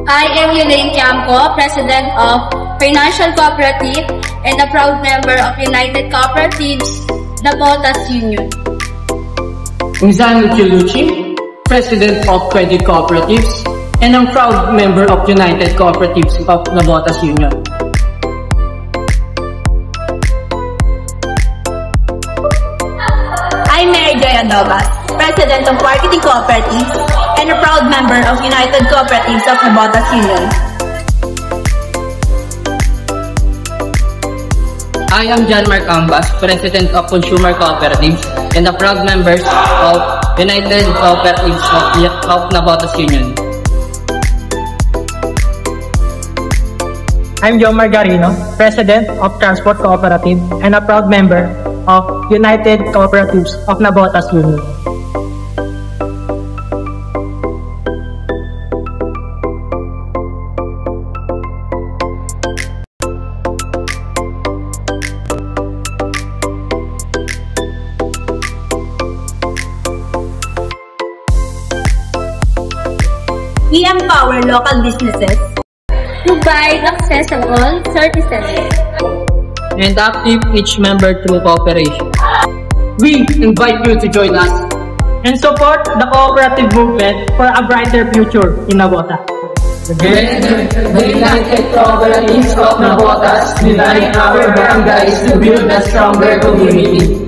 I am Elaine Tiamco, President of Financial Cooperative and a proud member of United Cooperatives, Nabotas Union. Inzano Chilucci, President of Credit Cooperatives and a proud member of United Cooperatives of Nabotas Union. I'm Mary Joy Adobas, President of Marketing Cooperatives and a proud member of United Cooperatives of Nabotas Union. I am John Mark Ambas, President of Consumer Cooperatives and a proud member of United Cooperatives of Nabotas Union. I'm Joe Margarino, President of Transport Cooperative and a proud member of United Cooperatives of Nabotas Union. We empower local businesses Provide accessible services And active each member through cooperation. We invite you to join us and support the cooperative movement for a brighter future in Nabotas. Together, the United Cooperatives of Nabotas unite our barangays to build a stronger community.